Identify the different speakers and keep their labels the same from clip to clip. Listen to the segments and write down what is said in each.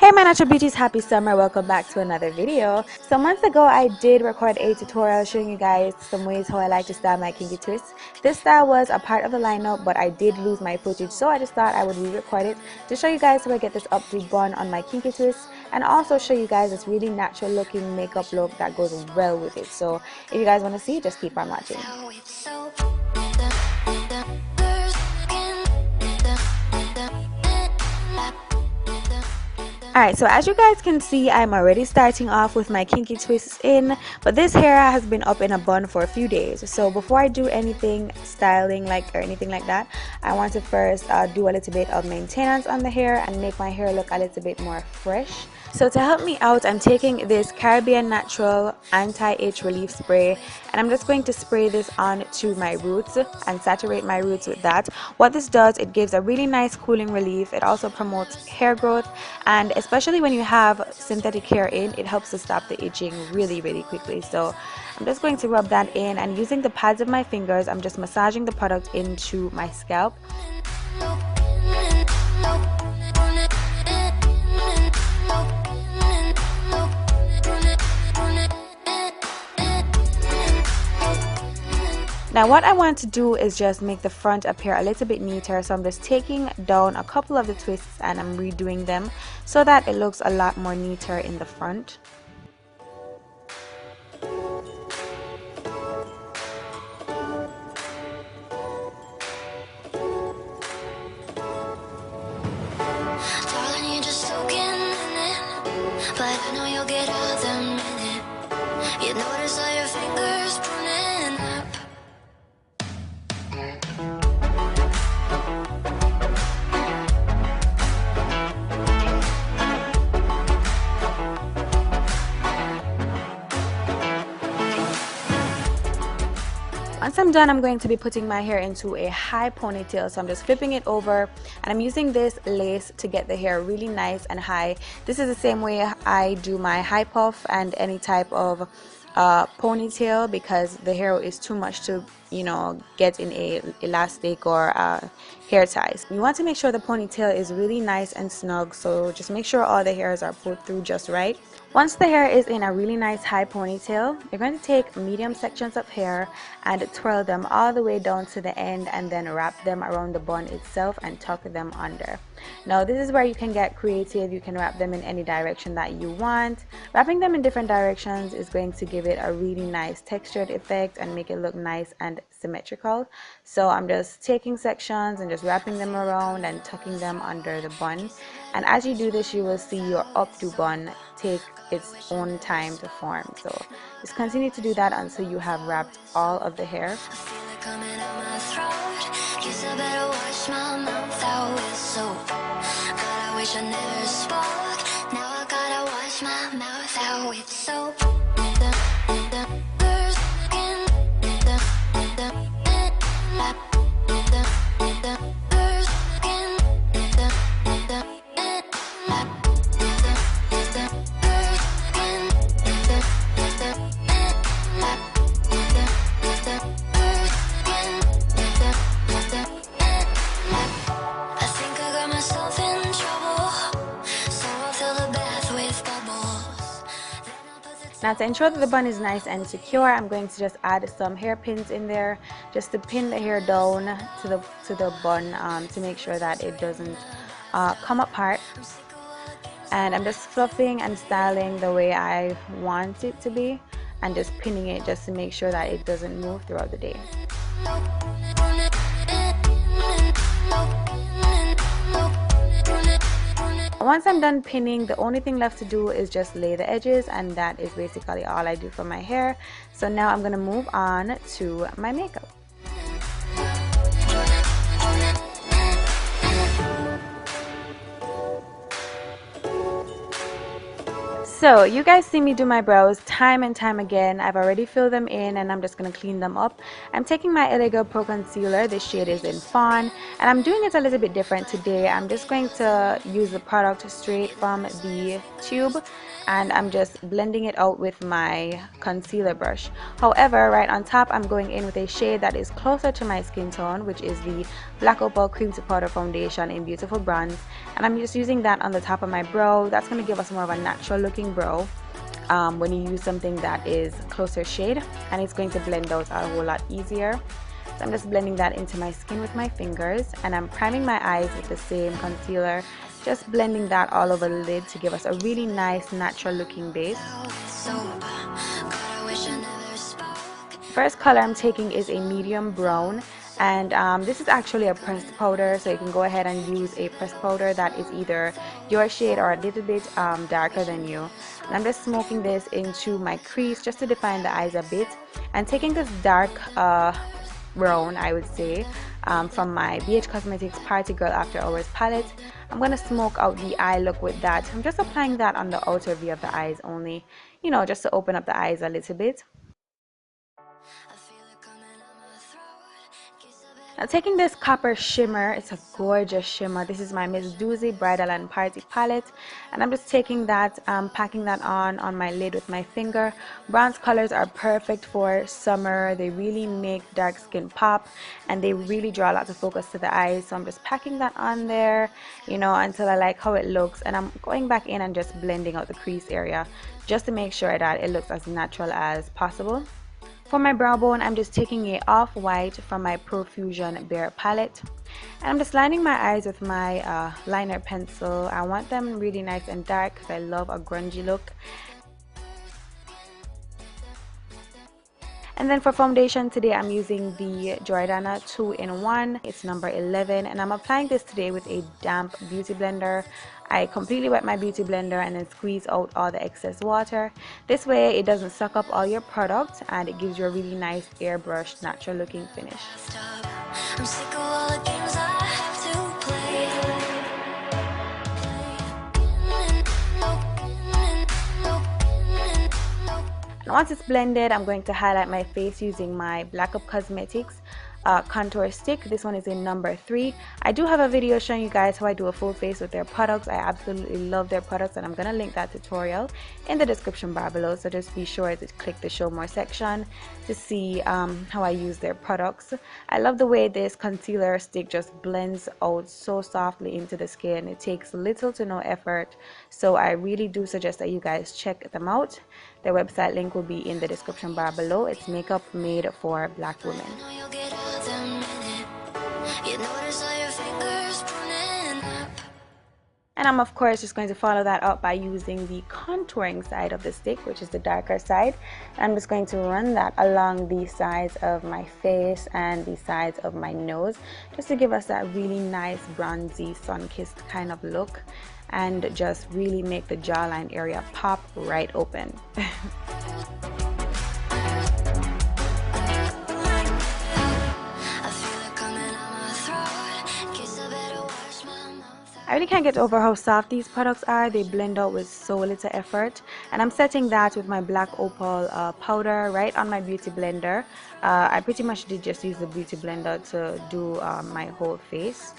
Speaker 1: Hey my natural beauties, happy summer. Welcome back to another video. So months ago I did record a tutorial showing you guys some ways how I like to style my kinky twists. This style was a part of the lineup, but I did lose my footage, so I just thought I would re-record it to show you guys how I get this updo bun on my kinky twist, and also show you guys this really natural looking makeup look that goes well with it. So if you guys want to see, just keep on watching. Alright, so as you guys can see, I'm already starting off with my kinky twists in, but this hair has been up in a bun for a few days. So before I do anything styling or anything like that, I want to first do a little bit of maintenance on the hair and make my hair look a little bit more fresh. So to help me out, I'm taking this Caribbean Natural Anti-Itch Relief Spray, and I'm just going to spray this onto my roots and saturate my roots with that. What this does, it gives a really nice cooling relief. It also promotes hair growth, and especially when you have synthetic hair in, it helps to stop the itching really quickly. So I'm just going to rub that in, and using the pads of my fingers, I'm just massaging the product into my scalp. Now what I want to do is just make the front appear a little bit neater, so I'm just taking down a couple of the twists and I'm redoing them so that it looks a lot more neater in the front.
Speaker 2: But I know you'll get out the minute you notice all your fingers pruning up.
Speaker 1: Once I'm done, I'm going to be putting my hair into a high ponytail, so I'm just flipping it over and I'm using this lace to get the hair really nice and high. This is the same way I do my high puff and any type of ponytail, because the hair is too much to, you know, get in a elastic or hair ties. You want to make sure the ponytail is really nice and snug, so just make sure all the hairs are pulled through just right. Once the hair is in a really nice high ponytail, you're going to take medium sections of hair and twirl them all the way down to the end, and then wrap them around the bun itself and tuck them under. Now this is where you can get creative. You can wrap them in any direction that you want. Wrapping them in different directions is going to give it a really nice textured effect and make it look nice and symmetrical. So I'm just taking sections and just wrapping them around and tucking them under the bun. And as you do this, you will see your updo bun take its own time to form. So just continue to do that until you have wrapped all of the hair.
Speaker 2: I never spoke. Now I gotta wash my mouth out with soap.
Speaker 1: Now to ensure that the bun is nice and secure, I'm going to just add some hairpins in there just to pin the hair down to the bun to make sure that it doesn't come apart. And I'm just fluffing and styling the way I want it to be, and just pinning it just to make sure that it doesn't move throughout the day. Once I'm done pinning, the only thing left to do is just lay the edges, and that is basically all I do for my hair. So now I'm going to move on to my makeup. So you guys see me do my brows time and time again. I've already filled them in and I'm just going to clean them up. I'm taking my LA Girl Pro Concealer. This shade is in Fawn, and I'm doing it a little bit different today. I'm just going to use the product straight from the tube, and I'm just blending it out with my concealer brush. However, right on top I'm going in with a shade that is closer to my skin tone, which is the Black Opal Cream to Powder Foundation in Beautiful Bronze, and I'm just using that on the top of my brow. That's going to give us more of a natural looking brow when you use something that is closer shade, and it's going to blend out a whole lot easier. So I'm just blending that into my skin with my fingers, and I'm priming my eyes with the same concealer, just blending that all over the lid to give us a really nice natural looking base. First color I'm taking is a medium brown, and this is actually a pressed powder, so you can go ahead and use a pressed powder that is either your shade or a little bit darker than you. And I'm just smoking this into my crease just to define the eyes a bit, and taking this dark brown, I would say, from my BH Cosmetics Party Girl After Hours palette. I'm going to smoke out the eye look with that. I'm just applying that on the outer V of the eyes only, you know, just to open up the eyes a little bit. Now taking this copper shimmer, it's a gorgeous shimmer. This is my Miss Doozie Bridal and Party palette, and I'm just taking that, packing that on my lid with my finger. Bronze colors are perfect for summer. They really make dark skin pop, and they really draw lots of focus to the eyes. So I'm just packing that on there, you know, until I like how it looks, and I'm going back in and just blending out the crease area just to make sure that it looks as natural as possible. For my brow bone, I'm just taking a off-white from my Profusion Bare palette, and I'm just lining my eyes with my liner pencil. I want them really nice and dark because I love a grungy look. And then for foundation today, I'm using the Jordana 2-in-1. It's number 11, and I'm applying this today with a damp beauty blender. I completely wet my beauty blender and then squeeze out all the excess water. This way it doesn't suck up all your product, and it gives you a really nice airbrushed natural looking finish. I'm sick of all the games I have to play. And once it's blended, I'm going to highlight my face using my Black Up Cosmetics contour stick. This one is in number 3. I do have a video showing you guys how I do a full face with their products. I absolutely love their products, and I'm gonna link that tutorial in the description bar below, so just be sure to click the show more section to see how I use their products. I love the way this concealer stick just blends out so softly into the skin. It takes little to no effort, so I really do suggest that you guys check them out. Their website link will be in the description bar below. It's makeup made for Black women. And I'm of course just going to follow that up by using the contouring side of the stick, which is the darker side. And I'm just going to run that along the sides of my face and the sides of my nose, just to give us that really nice bronzy sun-kissed kind of look, and just really make the jawline area pop right open. I really can't get over how soft these products are. They blend out with so little effort, and I'm setting that with my Black Opal powder right on my beauty blender. I pretty much did just use the beauty blender to do my whole face.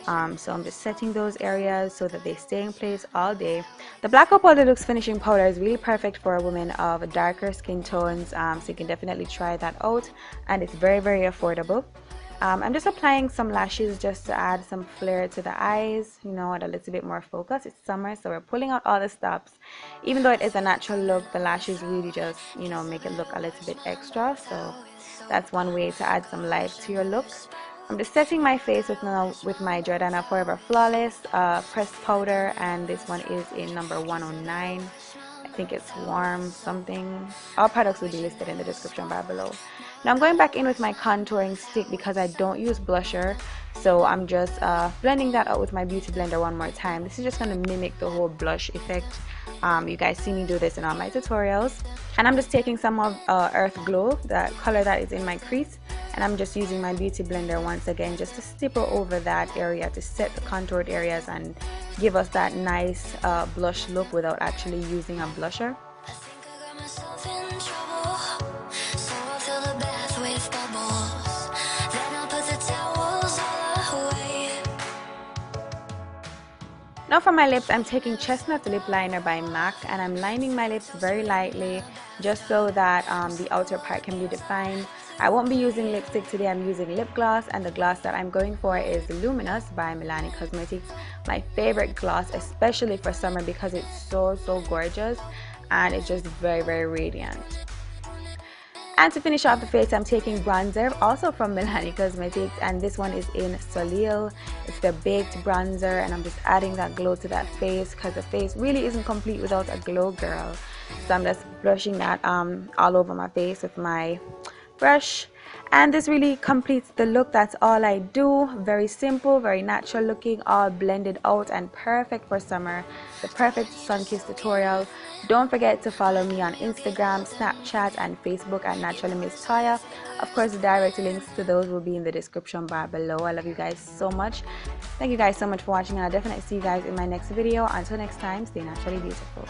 Speaker 1: So I'm just setting those areas so that they stay in place all day. The Black Opal Deluxe Finishing Powder is really perfect for a woman of darker skin tones, so you can definitely try that out, and it's very, very affordable. I'm just applying some lashes just to add some flair to the eyes, you know, and a little bit more focus. It's summer, so we're pulling out all the stops. Even though it is a natural look, the lashes really just, you know, make it look a little bit extra. So that's one way to add some life to your look. I'm just setting my face with my Jordana Forever Flawless pressed powder, and this one is in number 109. I think it's warm something. All products will be listed in the description bar below. Now I'm going back in with my contouring stick because I don't use blusher, so I'm just blending that out with my beauty blender one more time. This is just going to mimic the whole blush effect. You guys see me do this in all my tutorials. And I'm just taking some of Earth Glow, the color that is in my crease, and I'm just using my beauty blender once again just to stipple over that area to set the contoured areas and give us that nice blush look without actually using a blusher. Now for my lips, I'm taking Chestnut Lipliner by MAC, and I'm lining my lips very lightly just so that the outer part can be defined. I won't be using lipstick today. I'm using lip gloss, and the gloss that I'm going for is Luminous by Milani Cosmetics. My favorite gloss, especially for summer, because it's so gorgeous and it's just very radiant. And to finish off the face, I'm taking bronzer, also from Milani Cosmetics, and this one is in Soleil. It's the baked bronzer, and I'm just adding that glow to that face because the face really isn't complete without a glow, girl. So I'm just brushing that all over my face with my brush, and this really completes the look. That's all I do. Very simple, very natural looking, all blended out and perfect for summer. The perfect sun kiss tutorial. Don't forget to follow me on Instagram, Snapchat, and Facebook at NaturallyMsToya. Of course, the direct links to those will be in the description bar below. I love you guys so much. Thank you guys so much for watching, and I'll definitely see you guys in my next video. Until next time, stay naturally beautiful.